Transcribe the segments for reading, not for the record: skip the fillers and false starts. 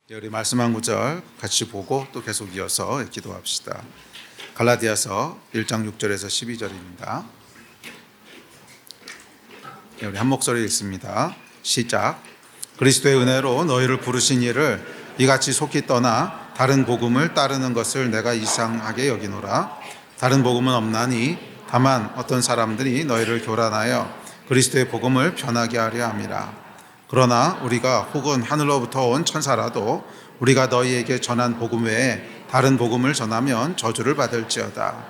우리 말씀 한 구절 같이 보고 또 계속 이어서 기도합시다. 갈라디아서 1장 6절에서 12절입니다. 우리 한 목소리 읽습니다. 시작. 그리스도의 은혜로 너희를 부르신 이를 이같이 속히 떠나 다른 복음을 따르는 것을 내가 이상하게 여기노라. 다른 복음은 없나니 다만 어떤 사람들이 너희를 교란하여 그리스도의 복음을 변하게 하려 함이라. 그러나 우리가 혹은 하늘로부터 온 천사라도 우리가 너희에게 전한 복음 외에 다른 복음을 전하면 저주를 받을지어다.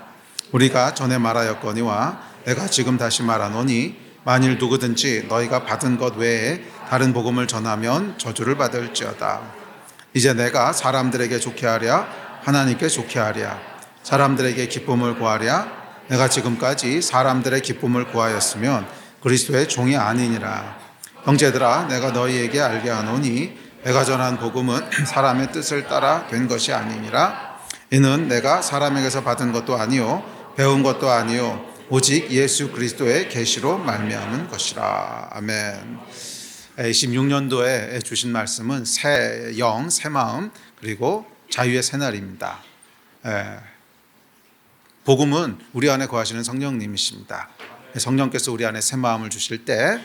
우리가 전에 말하였거니와 내가 지금 다시 말하노니 만일 누구든지 너희가 받은 것 외에 다른 복음을 전하면 저주를 받을지어다. 이제 내가 사람들에게 좋게 하랴 하나님께 좋게 하랴 사람들에게 기쁨을 구하랴 내가 지금까지 사람들의 기쁨을 구하였으면 그리스도의 종이 아니니라. 형제들아 내가 너희에게 알게 하노니 내가 전한 복음은 사람의 뜻을 따라 된 것이 아니니라. 이는 내가 사람에게서 받은 것도 아니요 배운 것도 아니요 오직 예수 그리스도의 계시로 말미암은 것이라. 아멘. 26년도에 주신 말씀은 새 영, 새 마음 그리고 자유의 새날입니다. 복음은 우리 안에 거하시는 성령님이십니다. 성령께서 우리 안에 새 마음을 주실 때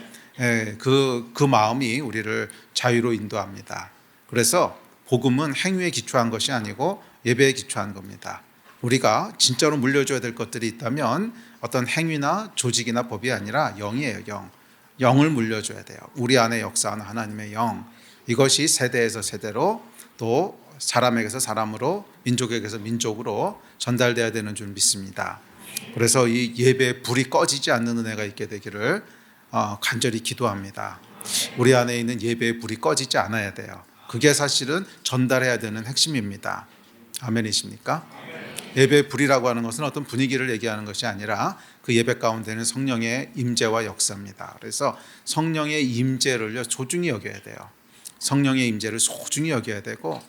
그 마음이 우리를 자유로 인도합니다. 그래서 복음은 행위에 기초한 것이 아니고 예배에 기초한 겁니다. 우리가 진짜로 물려줘야 될 것들이 있다면 어떤 행위나 조직이나 법이 아니라 영이에요. 영을 물려줘야 돼요. 우리 안에 역사하는 하나님의 영. 이것이 세대에서 세대로 또 사람에게서 사람으로 민족에게서 민족으로 전달돼야 되는 줄 믿습니다. 그래서 이 예배의 불이 꺼지지 않는 은혜가 있게 되기를 간절히 기도합니다. 우리 안에 있는 예배의 불이 꺼지지 않아야 돼요. 그게 사실은 전달해야 되는 핵심입니다. 아멘이십니까? 예배의 불이라고 하는 것은 어떤 분위기를 얘기하는 것이 아니라 그 예배 가운데는 성령의 임재와 역사입니다. 그래서 성령의 임재를 소중히 여겨야 돼요. 성령의 임재를 소중히 여겨야 되고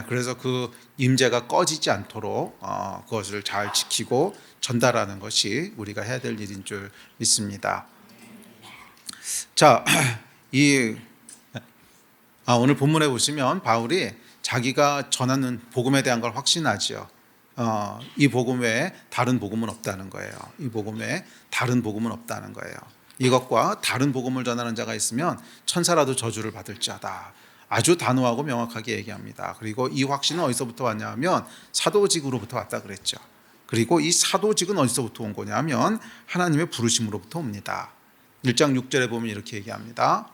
그래서 그 임재가 꺼지지 않도록 그것을 잘 지키고 전달하는 것이 우리가 해야 될 일인 줄 믿습니다. 자, 오늘 본문에 보시면 바울이 자기가 전하는 복음에 대한 걸 확신하지요. 이 복음 외에 다른 복음은 없다는 거예요. 이 복음 외에 다른 복음은 없다는 거예요. 이것과 다른 복음을 전하는 자가 있으면 천사라도 저주를 받을지어다. 아주 단호하고 명확하게 얘기합니다. 그리고 이 확신은 어디서부터 왔냐면 사도직으로부터 왔다 그랬죠. 그리고 이 사도직은 어디서부터 온 거냐면 하나님의 부르심으로부터 옵니다. 1장 6절에 보면 이렇게 얘기합니다.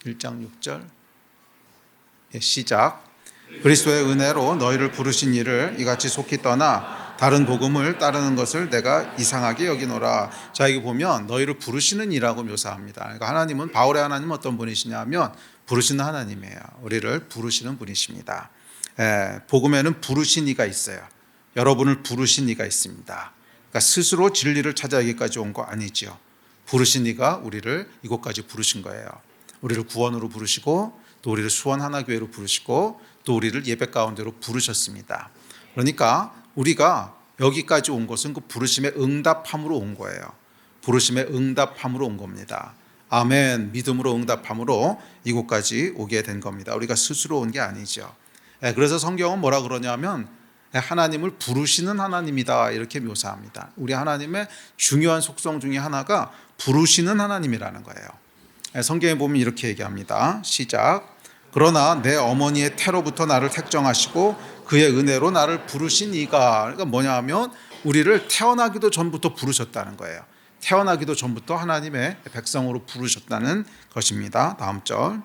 1장 6절 시작. 그리스도의 은혜로 너희를 부르신 이를 이같이 속히 떠나 다른 복음을 따르는 것을 내가 이상하게 여기노라. 자, 여기 보면 너희를 부르시는 이라고 묘사합니다. 그러니까 하나님은, 바울의 하나님은 어떤 분이시냐면 부르시는 하나님이에요. 우리를 부르시는 분이십니다. 복음에는 부르신 이가 있어요. 여러분을 부르신 이가 있습니다. 그러니까 스스로 진리를 찾아 여기까지 온 거 아니죠. 부르신 이가 우리를 이곳까지 부르신 거예요. 우리를 구원으로 부르시고 또 우리를 수원 하나교회로 부르시고 또 우리를 예배 가운데로 부르셨습니다. 그러니까 우리가 여기까지 온 것은 그 부르심의 응답함으로 온 거예요. 부르심의 응답함으로 온 겁니다. 아멘. 믿음으로 응답함으로 이곳까지 오게 된 겁니다. 우리가 스스로 온 게 아니죠. 그래서 성경은 뭐라 그러냐면 하나님을 부르시는 하나님이다 이렇게 묘사합니다. 우리 하나님의 중요한 속성 중에 하나가 부르시는 하나님이라는 거예요. 성경에 보면 이렇게 얘기합니다. 시작. 그러나 내 어머니의 태로부터 나를 택정하시고 그의 은혜로 나를 부르신 이가, 그러니까 뭐냐 하면 우리를 태어나기도 전부터 부르셨다는 거예요. 태어나기도 전부터 하나님의 백성으로 부르셨다는 것입니다. 다음 절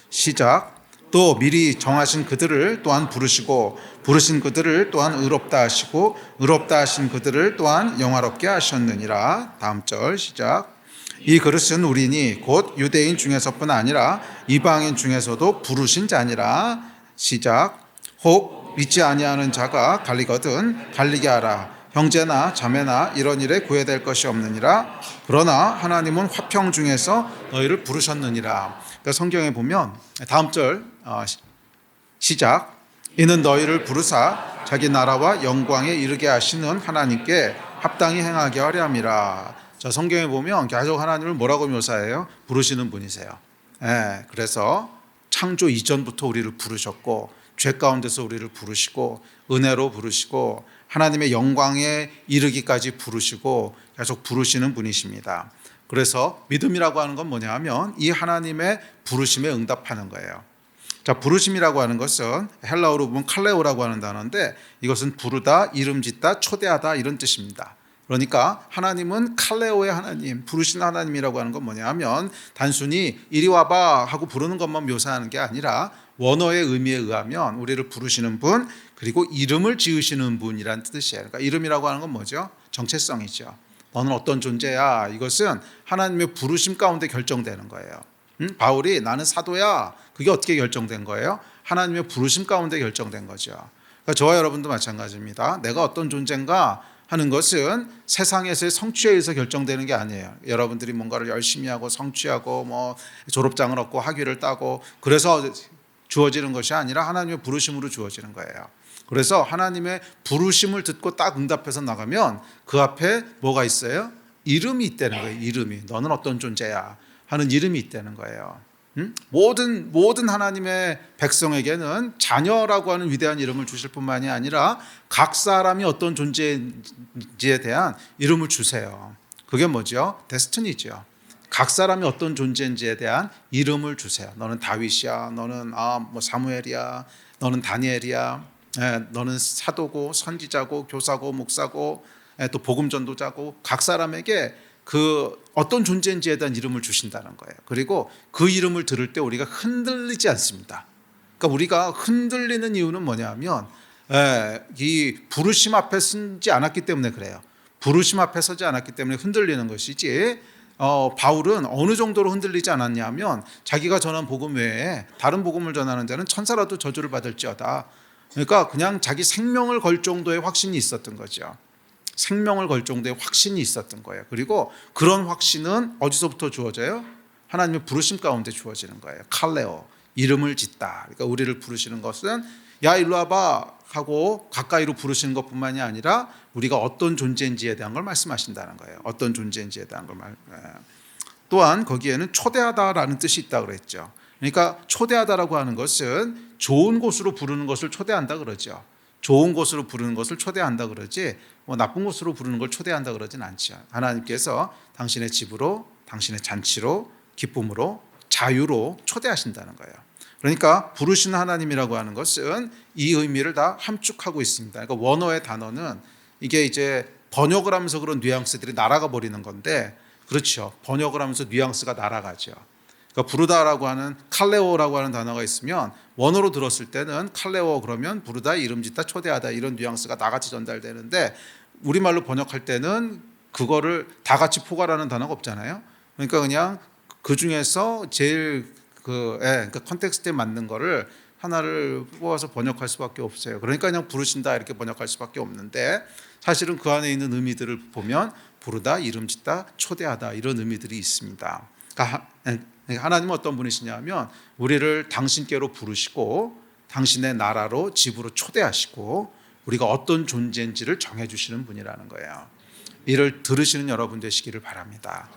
시작. 또 미리 정하신 그들을 또한 부르시고 부르신 그들을 또한 의롭다 하시고 의롭다 하신 그들을 또한 영화롭게 하셨느니라. 다음 절 시작. 이 그릇은 우리니 곧 유대인 중에서뿐 아니라 이방인 중에서도 부르신 자니라. 시작. 혹 믿지 아니하는 자가 갈리거든 갈리게 하라. 형제나 자매나 이런 일에 구애될 것이 없느니라. 그러나 하나님은 화평 중에서 너희를 부르셨느니라. 그러니까 성경에 보면 다음 절 시작. 이는 너희를 부르사 자기 나라와 영광에 이르게 하시는 하나님께 합당히 행하게 하려 함이라. 자, 성경에 보면 계속 하나님을 뭐라고 묘사해요? 부르시는 분이세요. 그래서 창조 이전부터 우리를 부르셨고 죄 가운데서 우리를 부르시고 은혜로 부르시고 하나님의 영광에 이르기까지 부르시고 계속 부르시는 분이십니다. 그래서 믿음이라고 하는 건 뭐냐 하면 이 하나님의 부르심에 응답하는 거예요. 자, 부르심이라고 하는 것은 헬라어로 보면 칼레오라고 하는 단어인데 이것은 부르다, 이름 짓다, 초대하다 이런 뜻입니다. 그러니까 하나님은 칼레오의 하나님, 부르신 하나님이라고 하는 건 뭐냐 하면 단순히 이리 와봐 하고 부르는 것만 묘사하는 게 아니라 원어의 의미에 의하면 우리를 부르시는 분, 그리고 이름을 지으시는 분이란 뜻이에요. 그러니까 이름이라고 하는 건 뭐죠? 정체성이죠. 너는 어떤 존재야? 이것은 하나님의 부르심 가운데 결정되는 거예요. 바울이 나는 사도야. 그게 어떻게 결정된 거예요? 하나님의 부르심 가운데 결정된 거죠. 그러니까 저와 여러분도 마찬가지입니다. 내가 어떤 존재인가 하는 것은 세상에서의 성취에 의해서 결정되는 게 아니에요. 여러분들이 뭔가를 열심히 하고 성취하고 뭐 졸업장을 얻고 학위를 따고 그래서 주어지는 것이 아니라 하나님의 부르심으로 주어지는 거예요. 그래서 하나님의 부르심을 듣고 딱 응답해서 나가면 그 앞에 뭐가 있어요? 이름이 있다는 거예요. 이름이. 너는 어떤 존재야 하는 이름이 있다는 거예요. 모든 하나님의 백성에게는 자녀라고 하는 위대한 이름을 주실 뿐만이 아니라 각 사람이 어떤 존재인지에 대한 이름을 주세요. 그게 뭐죠? 데스티니죠. 각 사람이 어떤 존재인지에 대한 이름을 주세요. 너는 다윗이야, 너는 뭐 사무엘이야, 너는 다니엘이야, 너는 사도고 선지자고 교사고 목사고 또 복음 전도자고 각 사람에게 그 어떤 존재인지에 대한 이름을 주신다는 거예요. 그리고 그 이름을 들을 때 우리가 흔들리지 않습니다. 그러니까 우리가 흔들리는 이유는 뭐냐면 이 부르심 앞에 서지 않았기 때문에 그래요. 부르심 앞에 서지 않았기 때문에 흔들리는 것이지 바울은 어느 정도로 흔들리지 않았냐면 자기가 전한 복음 외에 다른 복음을 전하는 자는 천사라도 저주를 받을지어다. 그러니까 그냥 자기 생명을 걸 정도의 확신이 있었던 거죠. 생명을 걸 정도의 확신이 있었던 거예요. 그리고 그런 확신은 어디서부터 주어져요? 하나님의 부르심 가운데 주어지는 거예요. 칼레오, 이름을 짓다. 그러니까 우리를 부르시는 것은 야 일로 와봐 하고 가까이로 부르시는 것뿐만이 아니라 우리가 어떤 존재인지에 대한 걸 말씀하신다는 거예요. 어떤 존재인지에 대한 걸 또한 거기에는 초대하다라는 뜻이 있다고 그랬죠. 그러니까 초대하다라고 하는 것은 좋은 곳으로 부르는 것을 초대한다 그러죠. 좋은 곳으로 부르는 것을 초대한다 그러지 뭐 나쁜 곳으로 부르는 걸 초대한다 그러진 않죠. 하나님께서 당신의 집으로, 당신의 잔치로, 기쁨으로, 자유로 초대하신다는 거예요. 그러니까 부르시는 하나님이라고 하는 것은 이 의미를 다 함축하고 있습니다. 그러니까 원어의 단어는 이게 이제 번역을 하면서 그런 뉘앙스들이 날아가 버리는 건데 그렇죠. 번역을 하면서 뉘앙스가 날아가죠. 그러니까 부르다라고 하는 칼레오라고 하는 단어가 있으면 원어로 들었을 때는 칼레오 그러면 부르다, 이름 짓다, 초대하다 이런 뉘앙스가 나같이 전달되는데 우리말로 번역할 때는 그거를 다 같이 포괄하는 단어가 없잖아요. 그러니까 그냥 그 중에서 제일 그 컨텍스트에 맞는 거를 하나를 뽑아서 번역할 수밖에 없어요. 그러니까 그냥 부르신다 이렇게 번역할 수밖에 없는데 사실은 그 안에 있는 의미들을 보면 부르다, 이름 짓다, 초대하다 이런 의미들이 있습니다. 그러니까 하나님은 어떤 분이시냐면 우리를 당신께로 부르시고 당신의 나라로 집으로 초대하시고 우리가 어떤 존재인지를 정해주시는 분이라는 거예요. 이를 들으시는 여러분 되시기를 바랍니다.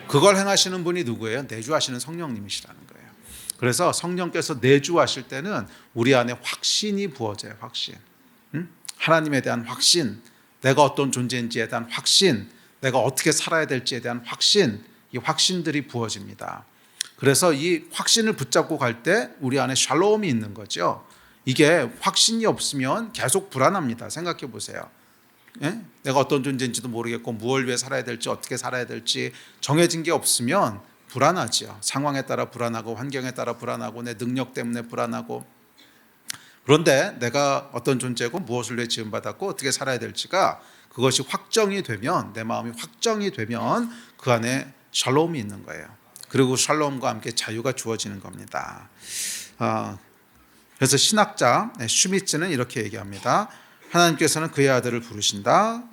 그걸 행하시는 분이 누구예요? 내주하시는 성령님이시라는 거예요. 그래서 성령께서 내주하실 때는 우리 안에 확신이 부어져요. 확신. 하나님에 대한 확신, 내가 어떤 존재인지에 대한 확신, 내가 어떻게 살아야 될지에 대한 확신, 이 확신들이 부어집니다. 그래서 이 확신을 붙잡고 갈 때 우리 안에 샬롬이 있는 거죠. 이게 확신이 없으면 계속 불안합니다. 생각해 보세요. 예? 내가 어떤 존재인지도 모르겠고 무엇을 위해 살아야 될지 어떻게 살아야 될지 정해진 게 없으면 불안하죠. 상황에 따라 불안하고 환경에 따라 불안하고 내 능력 때문에 불안하고 그런데 내가 어떤 존재고 무엇을 위해 지음받았고 어떻게 살아야 될지가 그것이 확정이 되면 내 마음이 확정이 되면 그 안에 샬롬이 있는 거예요. 그리고 샬롬과 함께 자유가 주어지는 겁니다. 그래서 신학자 슈미츠는 이렇게 얘기합니다. 하나님께서는 그의 아들을 부르신다.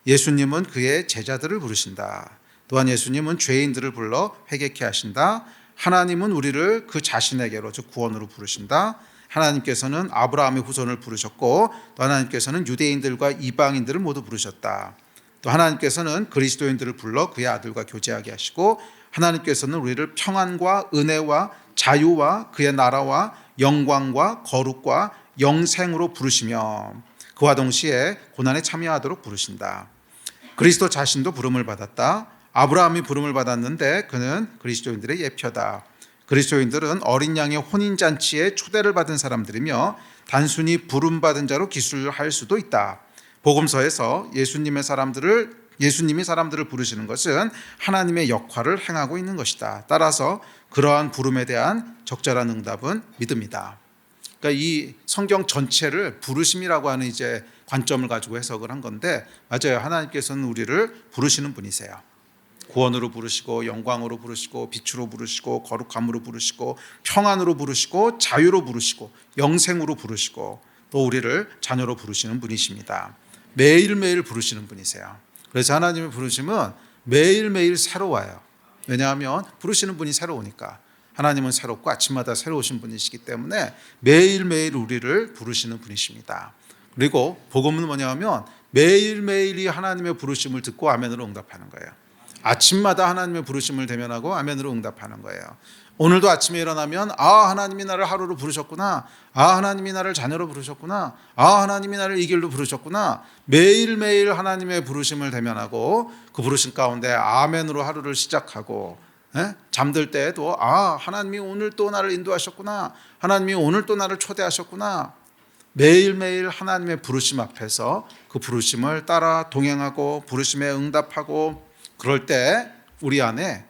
예수님은 그의 제자들을 부르신다. 또한 예수님은 죄인들을 불러 회개케 하신다. 하나님은 우리를 그 자신에게로 즉 구원으로 부르신다. 하나님께서는 아브라함의 후손을 부르셨고 또 하나님께서는 유대인들과 이방인들을 모두 부르셨다. 또 하나님께서는 그리스도인들을 불러 그의 아들과 교제하게 하시고 하나님께서는 우리를 평안과 은혜와 자유와 그의 나라와 영광과 거룩과 영생으로 부르시며 그와 동시에 고난에 참여하도록 부르신다. 그리스도 자신도 부름을 받았다. 아브라함이 부름을 받았는데 그는 그리스도인들의 예표다. 그리스도인들은 어린 양의 혼인잔치에 초대를 받은 사람들이며 단순히 부름받은 자로 기술할 수도 있다. 복음서에서 예수님이 사람들을 부르시는 것은 하나님의 역할을 행하고 있는 것이다. 따라서 그러한 부름에 대한 적절한 응답은 믿음이다. 그러니까 이 성경 전체를 부르심이라고 하는 이제 관점을 가지고 해석을 한 건데, 맞아요. 하나님께서는 우리를 부르시는 분이세요. 구원으로 부르시고 영광으로 부르시고 빛으로 부르시고 거룩함으로 부르시고 평안으로 부르시고 자유로 부르시고 영생으로 부르시고 또 우리를 자녀로 부르시는 분이십니다. 매일매일 부르시는 분이세요. 그래서 하나님의 부르심은 매일매일 새로워요. 왜냐하면 부르시는 분이 새로우니까. 하나님은 새롭고 아침마다 새로우신 분이시기 때문에 매일매일 우리를 부르시는 분이십니다. 그리고 복음은 뭐냐면 매일매일이 하나님의 부르심을 듣고 아멘으로 응답하는 거예요. 아침마다 하나님의 부르심을 대면하고 아멘으로 응답하는 거예요. 오늘도 아침에 일어나면 하나님이 나를 하루로 부르셨구나. 하나님이 나를 자녀로 부르셨구나. 하나님이 나를 이 길로 부르셨구나. 매일매일 하나님의 부르심을 대면하고 그 부르심 가운데 아멘으로 하루를 시작하고, 잠들 때에도 하나님이 오늘 또 나를 인도하셨구나. 하나님이 오늘 또 나를 초대하셨구나. 매일매일 하나님의 부르심 앞에서 그 부르심을 따라 동행하고 부르심에 응답하고, 그럴 때 우리 안에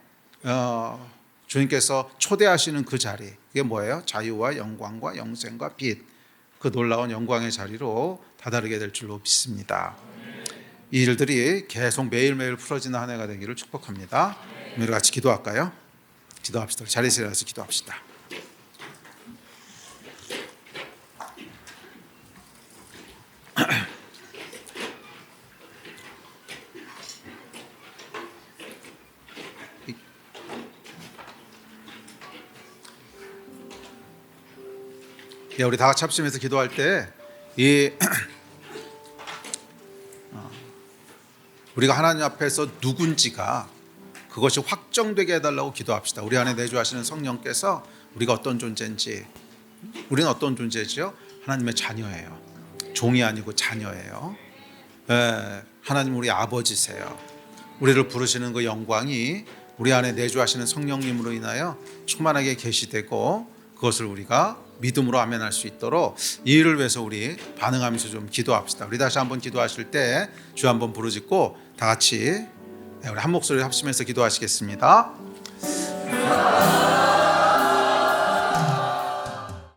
주님께서 초대하시는 그 자리, 그게 뭐예요? 자유와 영광과 영생과 빛, 그 놀라운 영광의 자리로 다다르게 될 줄로 믿습니다. 이 일들이 계속 매일매일 풀어지는 한 해가 되기를 축복합니다. 우리 같이 기도할까요? 기도합시다. 자리에서 일어나서 기도합시다. 우리 다 같이 합심해서 기도할 때 우리가 하나님 앞에서 누군지가 그것이 확정되게 해달라고 기도합시다. 우리 안에 내주하시는 성령께서 우리가 어떤 존재인지, 우리는 어떤 존재지요? 하나님의 자녀예요. 종이 아니고 자녀예요. 하나님 우리 아버지세요. 우리를 부르시는 그 영광이 우리 안에 내주하시는 성령님으로 인하여 충만하게 계시되고, 그것을 우리가 믿음으로 아멘할 수 있도록 이 일을 위해서 우리 반응하면서 좀 기도합시다. 우리 다시 한번 기도하실 때 주 한번 부르짖고 다 같이 우리 한 목소리 합심해서 기도하시겠습니다.